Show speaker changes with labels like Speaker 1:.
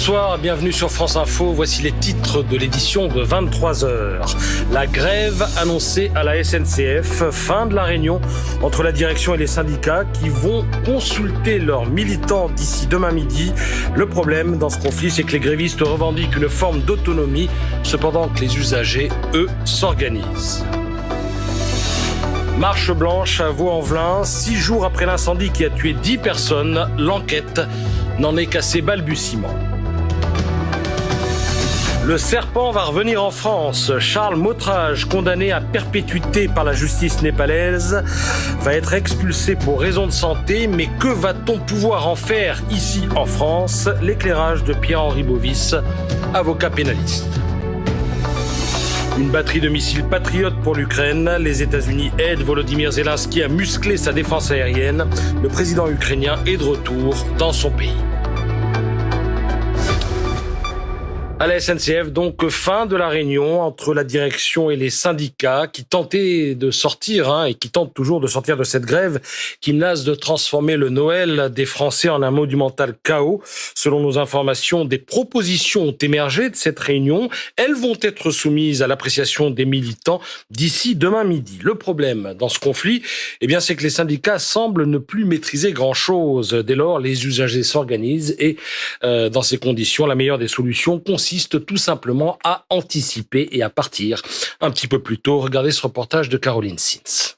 Speaker 1: Bonsoir, bienvenue sur France Info. Voici les titres de l'édition de 23h. La grève annoncée à la SNCF, fin de la réunion entre la direction et les syndicats qui vont consulter leurs militants d'ici demain midi. Le problème dans ce conflit, c'est que les grévistes revendiquent une forme d'autonomie, cependant que les usagers, eux, s'organisent. Marche blanche à Vaux-en-Velin, 6 jours après l'incendie qui a tué 10 personnes, l'enquête n'en est qu'à ses balbutiements. Le serpent va revenir en France. Charles Mautrage, condamné à perpétuité par la justice népalaise, va être expulsé pour raison de santé. Mais que va-t-on pouvoir en faire ici en France? L'éclairage de Pierre-Henri Bovis, avocat pénaliste. Une batterie de missiles patriotes pour l'Ukraine. Les États-Unis aident Volodymyr Zelensky à muscler sa défense aérienne. Le président ukrainien est de retour dans son pays. À la SNCF, donc, fin de la réunion entre la direction et les syndicats qui tentaient de sortir, et qui tentent toujours de sortir de cette grève qui menace de transformer le Noël des Français en un monumental chaos. Selon nos informations, des propositions ont émergé de cette réunion. Elles vont être soumises à l'appréciation des militants d'ici demain midi. Le problème dans ce conflit, c'est que les syndicats semblent ne plus maîtriser grand-chose. Dès lors, les usagers s'organisent et dans ces conditions, la meilleure des solutions consiste tout simplement à anticiper et à partir un petit peu plus tôt. Regardez ce reportage de Caroline Sins.